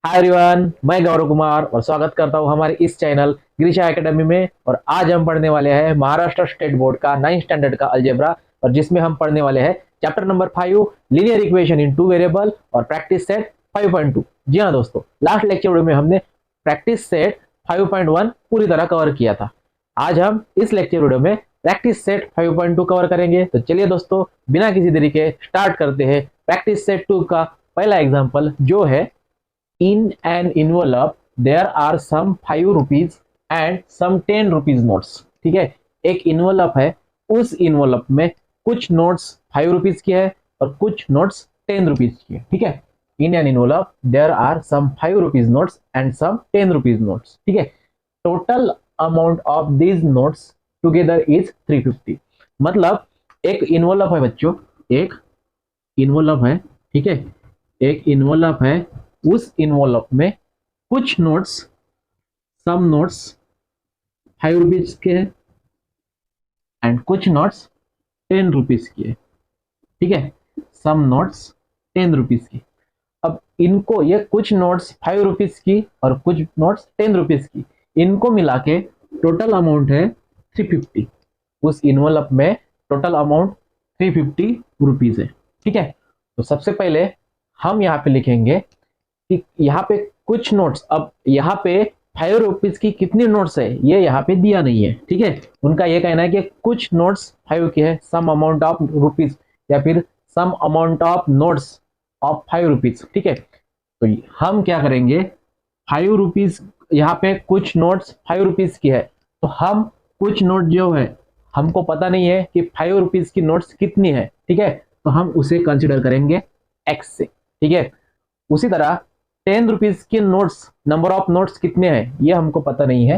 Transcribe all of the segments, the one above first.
Hi everyone, मैं गौरव कुमार और स्वागत करता हूं हमारे इस चैनल ग्रीशा एकेडमी में। और आज हम पढ़ने वाले हैं महाराष्ट्र स्टेट बोर्ड का 9th स्टैंडर्ड का अलजेब्रा, और जिसमें हम पढ़ने वाले हैं chapter number 5 linear equation in two variable और प्रैक्टिस सेट 5.2। जी हाँ दोस्तों, लास्ट लेक्चर वीडियो में हमने प्रैक्टिस सेट 5.1 पूरी तरह कवर किया था। आज हम इस लेक्चर वीडियो में प्रैक्टिस सेट 5.2 कवर करेंगे। तो चलिए दोस्तों, बिना किसी देरी के स्टार्ट करते हैं प्रैक्टिस सेट 2 का पहला एग्जाम्पल, जो है in an envelope there are some 5 rupees and some 10 rupees notes। ठीक है, एक इन्वेलप है, उस इन्वेलप में कुछ नोट्स 5 रुपीज की है और कुछ नोट्स 10 रुपीज की है। ठीक है, in an envelope there are some 5 rupees notes and some 10 rupees notes. ठीक है, total amount of these notes together is 350। मतलब एक इन्वेलप है बच्चों, एक इन्वेलप है। ठीक है, एक इन्वेलप है, उस इन्वेलप में कुछ नोट्स, सम नोट्स 5 रुपीज के हैं एंड कुछ नोट्स 10 रुपीज की है। ठीक है, सम नोट्स 10 रुपीज की। अब इनको, ये कुछ नोट्स 5 रुपीज की और कुछ नोट्स 10 रुपीज की, इनको मिला के टोटल अमाउंट है 350। उस इन्वेलप में टोटल अमाउंट 350 रुपीज है। ठीक है, तो सबसे पहले हम यहाँ पे लिखेंगे कि यहाँ पे कुछ नोट्स, अब यहाँ पे 5 रुपीज की कितनी नोट्स है ये यहाँ पे दिया नहीं है। ठीक है, उनका ये कहना है कि कुछ नोट्स 5 के है, सम अमाउंट ऑफ रुपीज, या फिर some amount of notes of 5 rupees. ठीक है, तो हम क्या करेंगे, 5 रुपीज, यहाँ पे कुछ नोट्स 5 रुपीज की है, तो हम कुछ नोट जो है, हमको पता नहीं है कि 5 रुपीज की नोट्स कितनी है। ठीक है, तो हम उसे कंसिडर करेंगे एक्स से। ठीक है, उसी तरह 10 रुपीज के नोट्स, नंबर ऑफ नोट्स कितने हैं ये हमको पता नहीं है,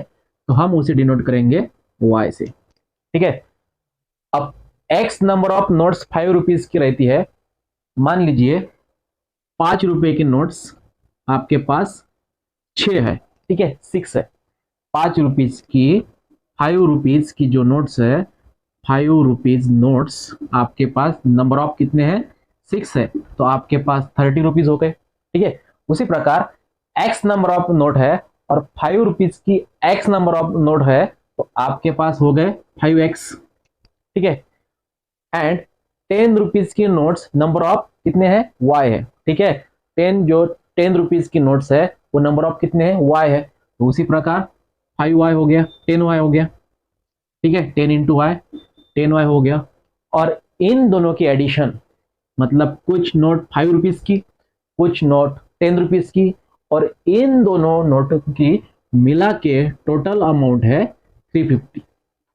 तो हम उसे डिनोट करेंगे वाई से। ठीक है, अब x number of notes 5 rupees की रहती है। मान लीजिए 5 रुपए के नोट्स आपके पास 6 है। ठीक है, 6 है। 5 रुपीज की, 5 रुपीज की जो नोट्स है, 5 रुपीज नोट्स आपके पास नंबर ऑफ कितने हैं, 6 है, तो आपके पास 30 रुपीज हो गए। ठीक है, उसी प्रकार एक्स नंबर ऑफ नोट है और 5 रुपीज की एक्स नंबर ऑफ नोट है, तो आपके पास हो गए 5x। ठीक है, एंड 10 रुपीज की नोट्स नंबर ऑफ कितने हैं, y है। ठीक है, 10 रुपीज की नोट्स है वो नंबर ऑफ कितने हैं, y है, तो उसी प्रकार 5y हो गया, 10y हो गया। ठीक है, 10 इंटू वाई, 10y हो गया। और इन दोनों की एडिशन, मतलब कुछ नोट 5 रुपीज की, कुछ नोट 10 रुपीज की, और इन दोनों नोटों की मिला के टोटल अमाउंट है 350।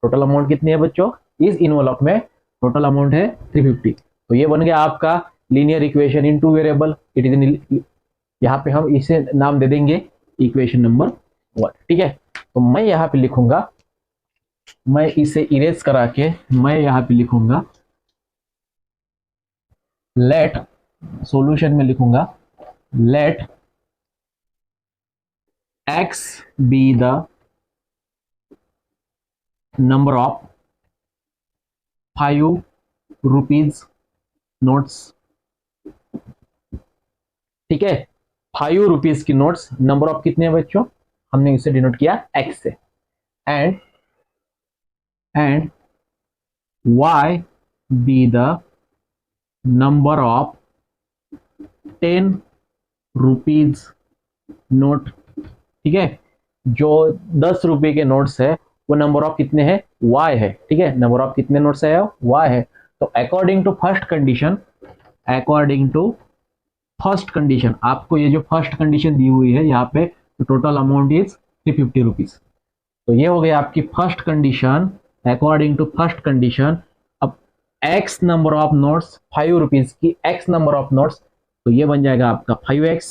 टोटल अमाउंट कितनी है बच्चों, इस इन्वेलप में टोटल अमाउंट है 350। तो ये बन गया आपका linear equation in two variable. It is, यहाँ पे हम इसे नाम दे देंगे इक्वेशन नंबर 1। ठीक है, तो मैं यहाँ पे लिखूंगा, मैं इसे इरेज करा के मैं यहाँ पे लिखूंगा, लेट, सॉल्यूशन में लिखूंगा, let x be the number of 5 rupees notes। ठीक है, 5 रुपीज की नोट्स नंबर ऑफ कितने हैं बच्चों, हमने इसे डिनोट किया x से। And y be the number of 10 rupees note. ठीक है, जो 10 रुपए के नोट्स है वो नंबर ऑफ कितने हैं, y है। ठीक है, नंबर ऑफ कितने नोट्स है, y है। तो according to first condition, according to first condition, आपको ये जो फर्स्ट कंडीशन दी हुई है यहाँ पे, तो टोटल अमाउंट इज 350 रुपीज। तो ये हो गया आपकी first condition. According to first condition, अब x number of notes 5 rupees की, x नंबर ऑफ नोट्स, तो ये बन जाएगा आपका 5x।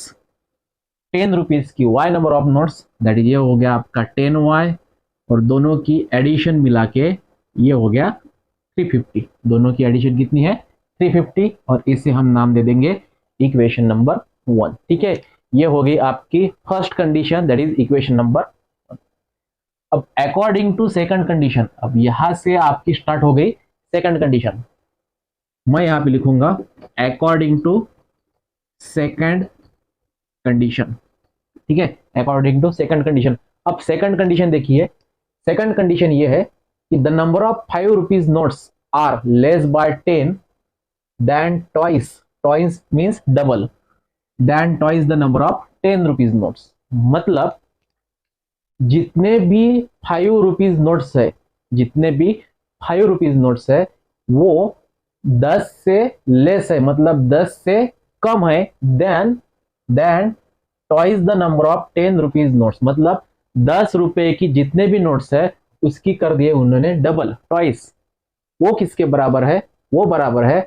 10 रुपीज की y number of notes, that is, ये हो गया आपका 10y, और दोनों की एडिशन मिला के ये हो गया 350। दोनों की एडिशन कितनी है, 350, और इसे हम नाम दे देंगे इक्वेशन नंबर 1। ठीक है, ये हो गई आपकी first condition, that is equation number 1। अब अकॉर्डिंग टू सेकंड कंडीशन, अब यहां से आपकी स्टार्ट हो गई सेकंड कंडीशन। मैं यहां पे लिखूंगा अकॉर्डिंग टू सेकंड कंडीशन। ठीक है, अकॉर्डिंग टू सेकंड कंडीशन। अब सेकंड कंडीशन देखिए, सेकंड कंडीशन ये है कि the number of 5 rupees notes are less by 10 than twice, twice means double, than twice the number of 10 rupees notes. मतलब जितने भी 5 रुपीज नोट्स है, जितने भी 5 रुपीज नोट्स है वो 10 से लेस है, मतलब 10 से कम है, then twice the number of 10 rupees notes. मतलब 10 रुपए की जितने भी नोट्स है उसकी कर दिए उन्होंने डबल, ट्वाइस। वो किसके बराबर है? वो बराबर है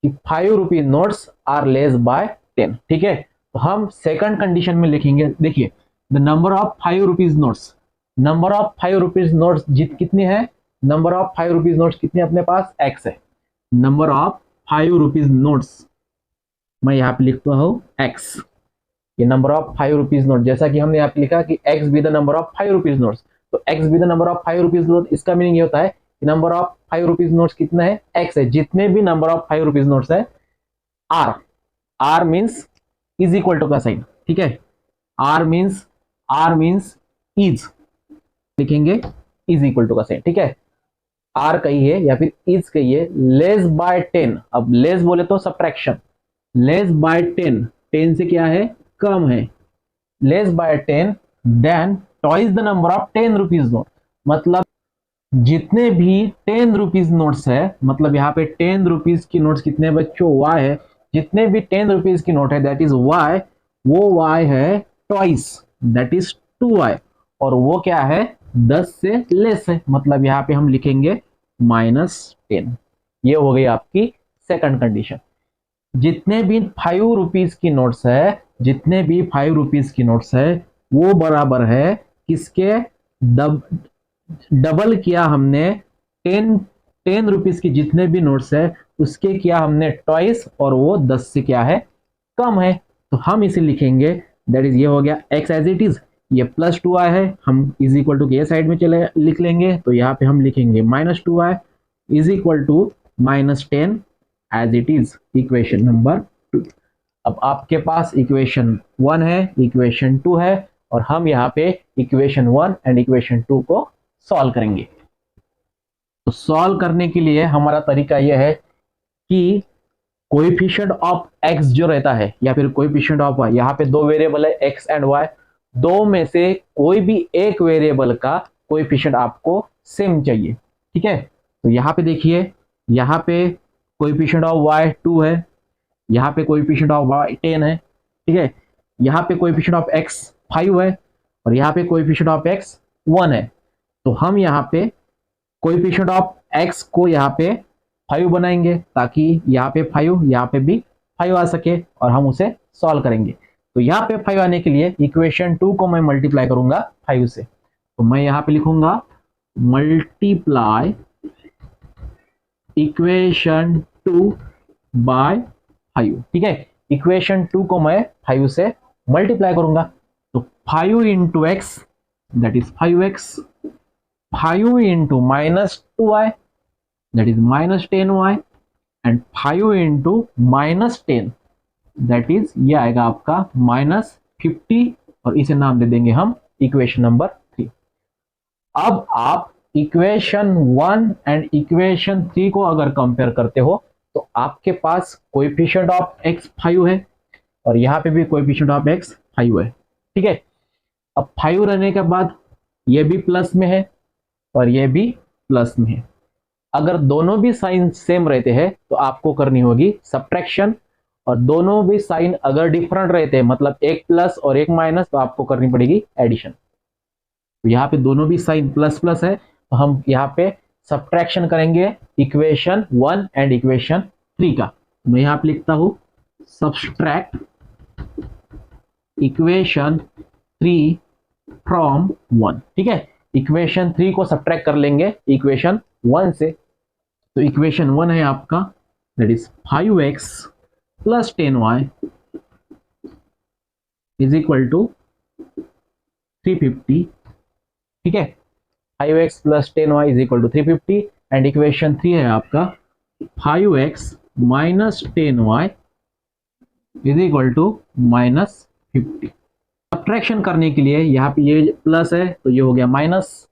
कि 5 rupees notes are less by 10। ठीक है, तो हम सेकंड कंडीशन में लिखेंगे, देखिए the number of 5 rupees notes, number of 5 rupees notes कितनी है? नंबर ऑफ 5 रुपीज नोट्स कितने अपने पास? एक्स है। नंबर ऑफ 5 रुपीज नोट्स मैं यहाँ पे लिखता हूँ एक्स, ये नंबर ऑफ 5 रुपीज नोट, जैसा कि हमने यहाँ पे लिखा कि X be the number of 5 rupees notes, तो X be the number of 5 rupees note, इसका मीनिंग ये होता है कि नंबर ऑफ 5 रुपीज नोट्स कितना है? एक्स है। जितने भी नंबर ऑफ 5 रुपीज नोट्स है, are, are means is equal to का साइन, ठीक है, आर मीन्स इज, लिखेंगे इज इक्वल टू का साइन, ठीक है, आर कहिए या फिर इज कहिए, लेस बाय 10। अब लेस बोले तो सब्ट्रैक्शन, लेस बाय 10, 10 से क्या है? कम है, less by 10 than twice the number of 10 rupees note. मतलब जितने भी 10 रुपीज नोट्स है, मतलब यहाँ पे 10 रुपीज की नोट्स कितने बच्चों? वाई है। जितने भी 10 रुपीज की नोट है दैट इज वाई, वो वाई है ट्वाइस, दैट इज 2y, और वो क्या है? 10 से लेस है, मतलब यहाँ पे हम लिखेंगे -10। ये हो गई आपकी सेकंड कंडीशन। जितने भी 5 रुपीज की नोट्स है, जितने भी 5 रुपीज की नोट्स है वो बराबर है किसके? डबल किया हमने 10 रुपीज की जितने भी नोट्स है उसके किया हमने ट्वाइस, और वो 10 से क्या है? कम है। तो हम इसे लिखेंगे दैट इज, ये हो गया x एज इट इज, ये +2y है, हम इज इक्वल टू के साइड में चले लिख लेंगे, तो यहाँ पे हम लिखेंगे -2y is equal to -10 as it is, equation number 2। अब आपके पास इक्वेशन 1 है, इक्वेशन 2 है, और हम यहाँ पे इक्वेशन 1 एंड इक्वेशन 2 को सॉल्व करेंगे। तो सॉल्व करने के लिए हमारा तरीका यह है कि कोएफिशिएंट ऑफ x जो रहता है या फिर कोएफिशिएंट ऑफ y, यहाँ पे दो वेरिएबल है x एंड y, दो में से कोई भी एक वेरिएबल का कोएफिशिएंट आपको सेम चाहिए, ठीक है। तो यहाँ पे देखिए, यहाँ पे कोएफिशिएंट ऑफ y 2 है, यहाँ पे कोएफिशिएंट ऑफ y 10 है, ठीक है, यहाँ पे कोएफिशिएंट ऑफ x 5 है, और यहाँ पे कोएफिशिएंट ऑफ x 1 है। तो हम यहाँ पे कोएफिशिएंट ऑफ x को यहाँ पे 5 बनाएंगे ताकि यहाँ पे 5, यहाँ पे भी 5 आ सके, और हम उसे सॉल्व करेंगे। तो यहाँ पे 5 आने के लिए इक्वेशन 2 को मैं मल्टीप्लाई करूंगा 5 से, तो मैं यहाँ पे लिखूंगा मल्टीप्लाई इक्वेशन 2 बाय 5, ठीक है। इक्वेशन 2 को मैं 5 से मल्टीप्लाई करूंगा, तो 5 into x that is 5x, 5 into -2y that is -10y, and 5 into -10 that is, ये आएगा आपका -50, और इसे नाम दे देंगे हम इक्वेशन नंबर 3। अब आप इक्वेशन 1 एंड इक्वेशन 3 को अगर कंपेयर करते हो तो आपके पास कोएफिशिएंट ऑफ x 5 है, और यहाँ पे भी कोएफिशिएंट ऑफ x 5 है, ठीक है। अब 5 रहने के बाद ये भी प्लस में है और ये भी प्लस में है। अगर दोनों भी साइन सेम रहते हैं तो आपको करनी होगी सब्ट्रैक्शन, और दोनों भी साइन अगर डिफरेंट रहते हैं, मतलब एक प्लस और एक माइनस, तो आपको करनी पड़ेगी एडिशन। तो यहाँ पे दोनों भी साइन प्लस प्लस है, तो हम यहाँ पे सब्ट्रैक्शन करेंगे इक्वेशन 1 एंड इक्वेशन 3 का। मैं यहाँ पे लिखता हूँ सब्ट्रैक्ट इक्वेशन 3 फ्रॉम 1, ठीक है। इक्वेशन 3 को सब्ट्रैक्ट कर लेंगे इक्वेशन 1 से, तो इक्वेशन 1 है आपका that is 5x plus 10y is equal to 350, ठीक है। 5x plus 10y is equal to 350, and equation 3 है आपका 5x minus 10y is equal to -50। Subtraction करने के लिए यहाँ पे ये प्लस है तो ये हो गया माइनस,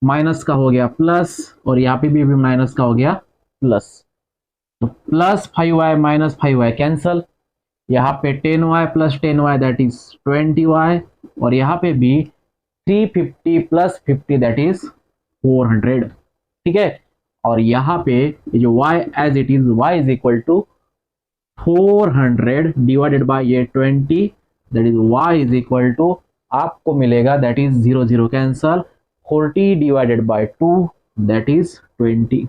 माइनस का हो गया प्लस, और यहाँ पे भी माइनस का हो गया प्लस। तो plus 5y minus 5y cancel, यहाँ पे 10y plus 10y that is 20y, और यहाँ पे भी 350 प्लस 50 दैट इज 400। ठीक है, और यहाँ पे ये जो y as it is, y is equal to 400 divided by ये 20 that is y is equal to, आपको मिलेगा that is 0 0 cancel, 40 divided by 2 that is 20,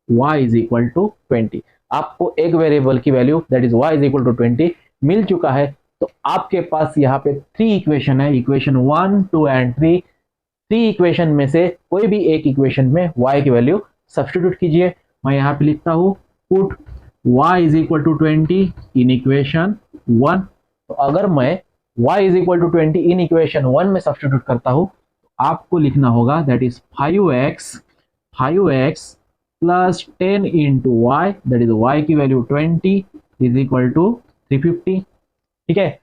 y is equal to 20। आपको एक वेरिएबल की value that is y is equal to 20 मिल चुका है। तो आपके पास यहाँ पे 3 इक्वेशन है, इक्वेशन 1 2 एंड 3। 3 इक्वेशन में से कोई भी एक इक्वेशन में y की वैल्यू सब्स्टिट्यूट कीजिए। मैं यहाँ पे लिखता हूँ put y is equal to 20 in equation 1। तो अगर मैं y is equal to 20 in equation 1 में सब्स्टिट्यूट करता हूँ तो आपको लिखना होगा that is 5x plus 10 into Y that is y की वैल्यू 20 इज इक्वल टू 350। ठीक है,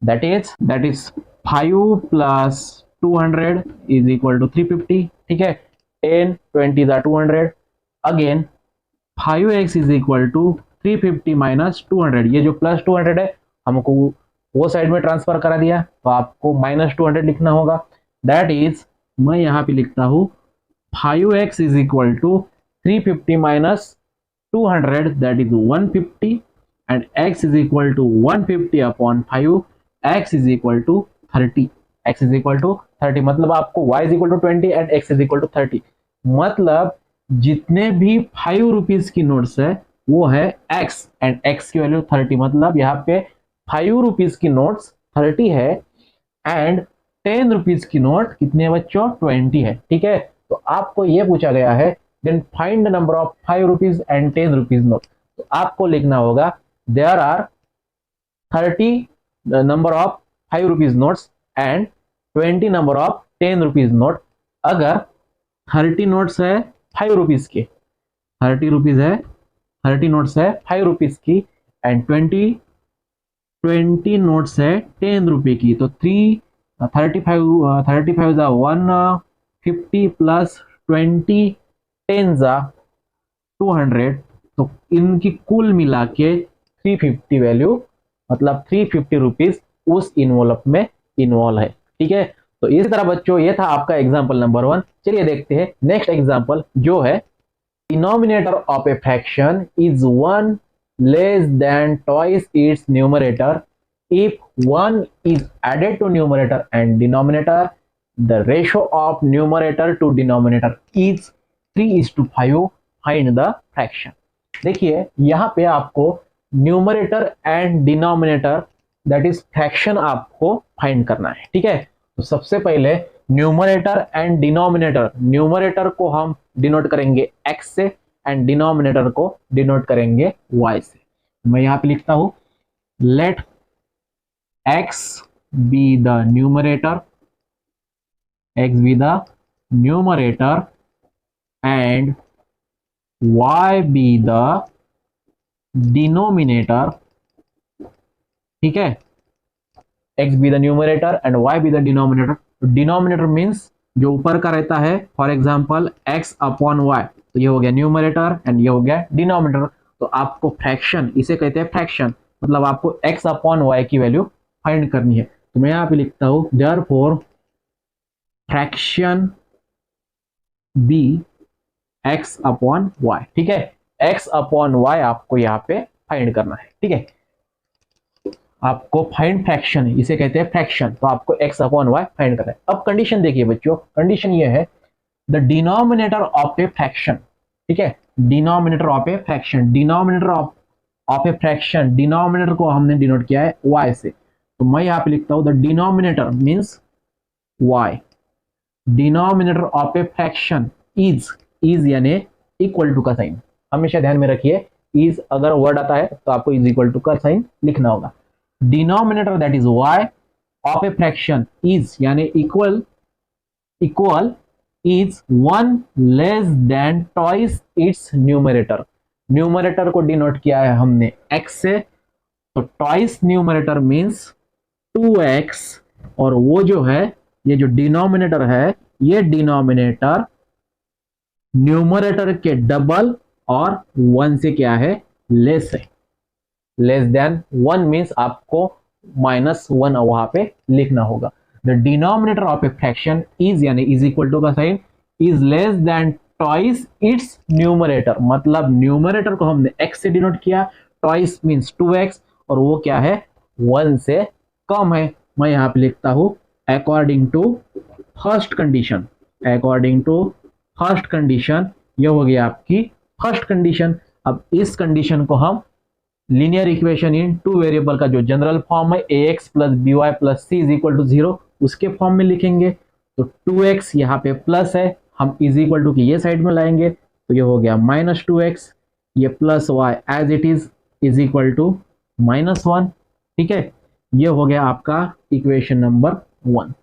that is 5 plus 200 is equal to 350। ठीक है, 10 20 दा 200, again 5x is equal to 350 minus 200, ये जो प्लस 200 है हमको वो साइड में ट्रांसफर करा दिया तो आपको माइनस 200 लिखना होगा। दैट इज मैं यहाँ पे लिखता हूँ 5x is equal to 350 minus 200 that is 150 and x is equal to 150 upon 5, x is equal to 30, x is equal to 30, मतलब आपको y is equal to 20 and x is equal to 30, मतलब जितने भी 5 रुपीज की notes है वो है x and x की वैल्यू 30, मतलब यहाँ पे 5 रुपीज की नोट्स 30 है एंड 10 रुपीज की नोट कितने बच्चों 20 है। ठीक है, तो आपको ये पूछा गया है then find the number of 5 rupees and 10 rupees note. तो आपको लिखना होगा there are 30 number of 5 rupees notes and 20 number of 10 rupees note. अगर 30 नोट्स है 5 रुपीज के, 30 रुपीज है 30 नोट्स है 5 रुपीज की एंड 20 नोट्स है 10 रुपए की, तो 35 जा 150 प्लस 20 10 जा 200, तो इनकी कुल मिला के 350 वैल्यू, मतलब 350 रुपीज उस इन्वॉल्व में इन्वॉल्व है। ठीक है, तो इसी तरह बच्चों ये था आपका एग्जांपल नंबर 1। चलिए देखते हैं नेक्स्ट एग्जांपल जो है denominator of a fraction is 1 less than twice its numerator if 1 is added to numerator and denominator, the ratio of numerator to denominator is 3:5, find the fraction। देखिए यहाँ पे आपको numerator and denominator that is fraction आपको find करना है। ठीक है, तो सबसे पहले न्यूमरेटर एंड डिनोमिनेटर, न्यूमरेटर को हम डिनोट करेंगे x से एंड डिनोमिनेटर को डिनोट करेंगे y से। मैं यहाँ पे लिखता हूँ late x be the numerator, x be the numerator and y be the denominator। ठीक है, x be the numerator and y be the denominator। Denominator means जो ऊपर का रहता है, for example x upon y, तो ये हो गया न्यूमरेटर एंड ये हो गया डिनोमिनेटर। तो आपको फ्रैक्शन, इसे कहते हैं फ्रैक्शन, मतलब आपको x अपॉन y की वैल्यू फाइंड करनी है। तो मैं यहाँ पे लिखता हूँ therefore fraction be x upon y। ठीक है, x अपॉन y आपको यहाँ पे फाइंड करना है। ठीक है, आपको फाइंड फ्रैक्शन, इसे कहते हैं फ्रैक्शन, तो आपको x अपॉन y फाइंड करना है। अब कंडीशन देखिए बच्चों, कंडीशन ये है the denominator of a fraction. ठीक है, denominator of a fraction, denominator of a fraction, denominator को हमने डिनोट किया है y से, तो मैं यहाँ पे लिखता हूँ the denominator means y, denominator of a fraction is यानी इक्वल टू का साइन, हमेशा ध्यान में रखिए, इज अगर वर्ड आता है तो आपको इज इक्वल टू का साइन लिखना होगा। Denominator that is y of a fraction is यानी equal is 1 less than twice its numerator. Numerator को डिनोट किया है हमने x से, तो ट्वाइस न्यूमरेटर मीन्स 2x और वो जो है ये जो डिनोमिनेटर है, ये डिनोमिनेटर न्यूमरेटर के डबल और 1 से क्या है, लेस है। लेस देन 1 मीन्स आपको -1 वहां पे लिखना होगा। The denominator of a fraction is, यानी इज इक्वल टू का sign, is less than twice its numerator, मतलब न्यूमरेटर को हमने x से डिनोट किया, ट्वाइस मीन्स 2x, और वो क्या है, 1 से कम है। मैं यहां पे लिखता हूं according to first condition, according to first condition, ये हो गया आपकी फर्स्ट कंडीशन। अब इस कंडीशन को हम linear equation in two variable का जो जनरल फॉर्म है ax plus by plus c is equal to 0, उसके फॉर्म में लिखेंगे। तो 2x यहाँ पे प्लस है, हम इज इक्वल टू की ये साइड में लाएंगे, तो ये हो गया -2x, ये plus y as it is equal to -1। ठीक है, ये हो गया आपका इक्वेशन नंबर 1।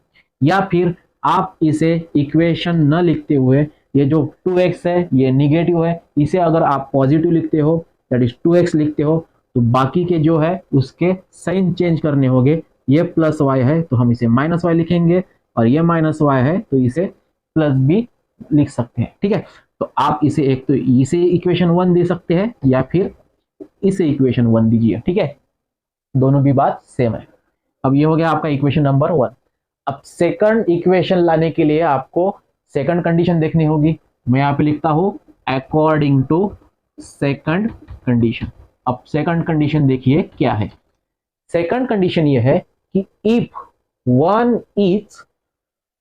या फिर आप इसे इक्वेशन न लिखते हुए, ये जो 2x है ये निगेटिव है, इसे अगर आप पॉजिटिव लिखते हो दैट इज 2x लिखते हो, तो बाकी के जो है उसके साइन चेंज करने होंगे। ये प्लस y है तो हम इसे -y लिखेंगे, और ये -y है तो इसे प्लस b लिख सकते हैं। ठीक है, तो आप इसे एक तो इसे इक्वेशन 1 दे सकते हैं, या फिर इसे इक्वेशन 1 दीजिए। ठीक है, दोनों भी बात सेम है। अब ये हो गया आपका इक्वेशन नंबर 1। अब सेकंड इक्वेशन लाने के लिए आपको सेकंड कंडीशन देखनी होगी। मैं यहाँ पे लिखता हूं अकॉर्डिंग टू सेकंड कंडीशन। अब सेकंड कंडीशन देखिए क्या है। सेकंड कंडीशन ये है कि if 1 is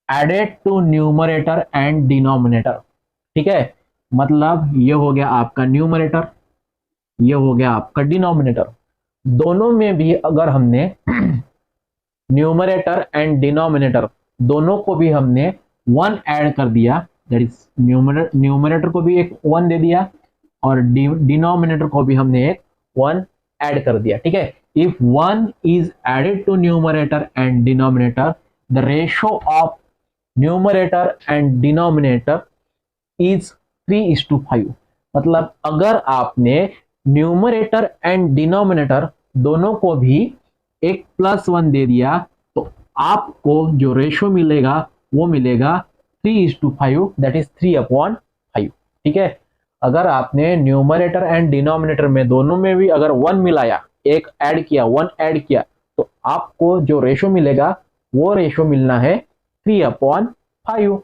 added to numerator and denominator. ठीक है, मतलब ये हो गया आपका न्यूमरेटर, ये हो गया आपका डिनोमिनेटर, दोनों में भी अगर हमने न्यूमरेटर एंड डिनोमिनेटर दोनों को भी हमने 1 ऐड कर दिया, दैट इज न्यूमरेटर को भी एक 1 दे दिया और डिनोमिनेटर को भी हमने एक 1 ऐड कर दिया। ठीक है, if 1 is added to numerator and denominator, the ratio of numerator and denominator is 3:5। मतलब अगर आपने न्यूमरेटर एंड डिनोमिनेटर दोनों को भी एक +1 दे दिया, तो आपको जो रेशो मिलेगा वो मिलेगा 3:5, दैट इज 3/5। ठीक है, अगर आपने न्यूमरेटर एंड डिनोमिनेटर में दोनों में भी अगर 1 मिलाया, एक ऐड किया, 1 ऐड किया, तो आपको जो रेशो मिलेगा वो रेशो मिलना है 3/5।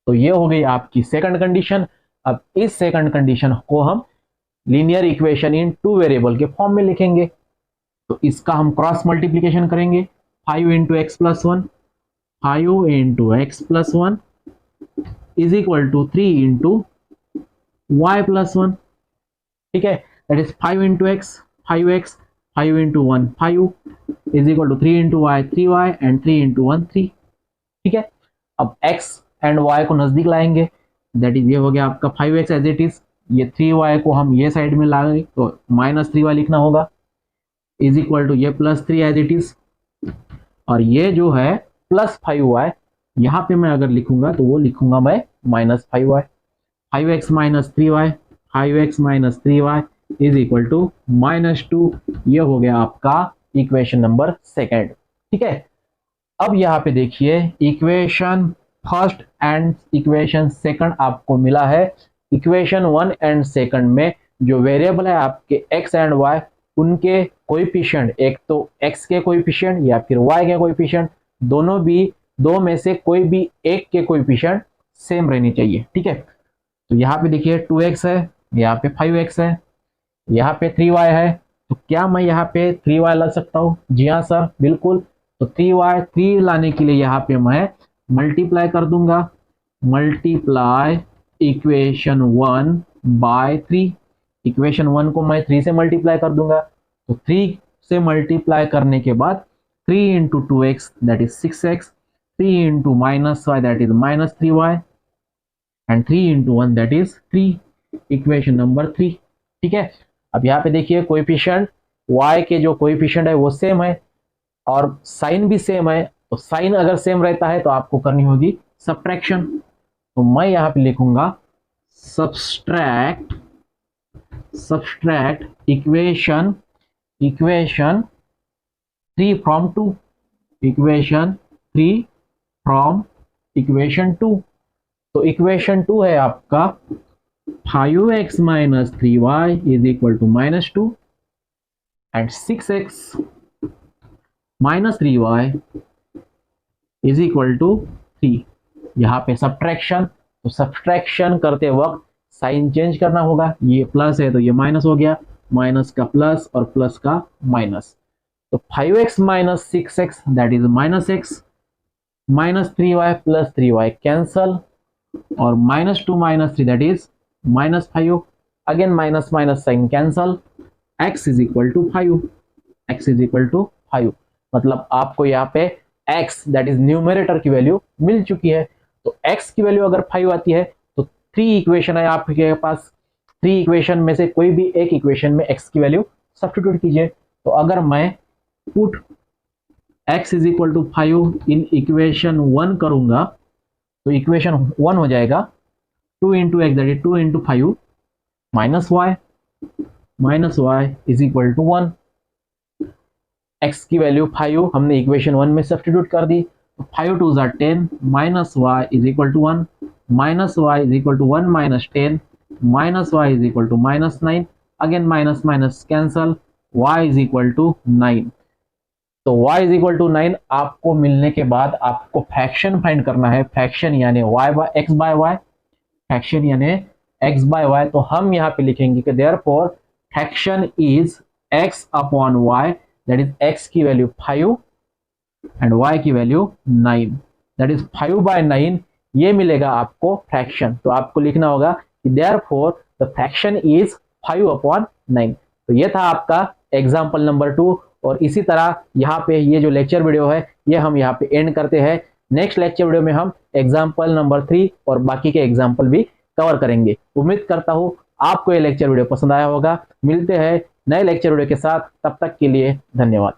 तो ये हो गई आपकी सेकंड कंडीशन। अब इस सेकंड कंडीशन को हम linear equation in two variable के फॉर्म में लिखेंगे। तो इसका हम क्रॉस मल्टीप्लीकेशन करेंगे, 5 × x + 1, 5 × x + 1 is equal to 3 × y + 1। ठीक है, that is 5 × x 5x, 5 × 1 5 is equal to 3 × y 3y and 3 × 1 3। ठीक है, अब x एंड y को नजदीक लाएंगे, दैट इज ये हो गया आपका 5x एज इट इज, ये 3y को हम ये साइड में लाएंगे तो -3y लिखना होगा, इज इक्वल टू ये +3 एज इट इज, और ये जो है +5y यहाँ पे मैं अगर लिखूंगा तो वो लिखूंगा मैं -5y, 5x - 3y, 5x - 3y is equal to -2। ये हो गया आपका इक्वेशन नंबर सेकंड। ठीक है, अब यहाँ पे देखिए equation first and equation second आपको मिला है। इक्वेशन 1 एंड सेकंड में जो वेरिएबल है आपके x एंड y, उनके कोएफिशिएंट, एक तो x के कोएफिशिएंट या फिर y के कोएफिशिएंट, दोनों भी दो में से कोई भी एक के कोएफिशिएंट सेम रहनी चाहिए। ठीक है, तो यहाँ पे देखिए 2x है, यहाँ पे 5x है, यहाँ पे 3y है, तो क्या मैं यहाँ पे 3y ला सकता हूँ? जी हाँ सर, बिल्कुल। तो 3 लाने के लिए यहाँ पे मैं मल्टीप्लाई कर दूंगा, मल्टीप्लाई इक्वेशन 1 बाय 3। इक्वेशन 1 को मैं 3 से मल्टीप्लाई कर दूंगा, तो 3 से मल्टीप्लाई करने के बाद 3 × 2x that is 6x, 3 × -y that is -3y and 3 × 1 that is 3, equation number 3। ठीक है, अब यहाँ पे देखिए कोएफिशिएंट y के जो कोएफिशिएंट है वो सेम है और साइन भी सेम है, तो साइन अगर सेम रहता है तो आपको करनी होगी सब्ट्रैक्शन। तो मैं यहाँ पे लिखूंगा subtract equation 3 from 2, equation 3 from equation 2। तो इक्वेशन 2 है आपका 5x minus 3y is equal to -2 and 6x minus 3y is equal to 3। यहाँ पे सब्ट्रैक्शन, तो सब्ट्रैक्शन करते वक्त साइन चेंज करना होगा, ये प्लस है तो ये माइनस हो गया, माइनस का प्लस और प्लस का माइनस। तो 5x minus 6x that is -x, minus 3y plus 3y cancel, और -2 minus 3 that is -5, again minus minus sign cancel, x is equal to 5, x is equal to 5। मतलब आपको यहाँ पे x that is numerator की value मिल चुकी है। तो x की वैल्यू अगर 5 आती है तो 3 इक्वेशन है आपके पास, 3 इक्वेशन में से कोई भी एक इक्वेशन में x की वैल्यू सब्स्टिट्यूट कीजिए। तो अगर मैं put x is equal to 5 in equation 1 करूंगा तो इक्वेशन 1 हो जाएगा 2 into x that is 2 into 5 minus y is equal to 1। x की वैल्यू 5 हमने इक्वेशन 1 में सब्स्टिट्यूट कर दी, तो 5 2 ज़ा 10 minus y is equal to 1, minus y is equal to 1 minus 10, minus y is equal to -9, again minus minus cancel, y is equal to 9। तो y is equal to 9 आपको मिलने के बाद आपको फ्रैक्शन फाइंड करना है, फ्रैक्शन यानी x bye y, fraction यानी x बाय y। तो हम यहाँ पे लिखेंगे कि therefore fraction is x upon y, that is x की वैल्यू 5 एंड y की वैल्यू 9, दैट इज 5 बाय 9, ये मिलेगा आपको फ्रैक्शन। तो आपको लिखना होगा कि therefore the fraction is 5 upon 9। तो ये था आपका एग्जाम्पल नंबर 2, और इसी तरह यहाँ पे ये जो लेक्चर वीडियो है ये हम यहाँ पे एंड करते हैं। नेक्स्ट लेक्चर वीडियो में हम एग्जाम्पल नंबर 3 और बाकी के एग्जाम्पल भी कवर करेंगे। उम्मीद करता हूँ आपको ये लेक्चर वीडियो पसंद आया होगा। मिलते हैं नए लेक्चर वीडियो के साथ, तब तक के लिए धन्यवाद।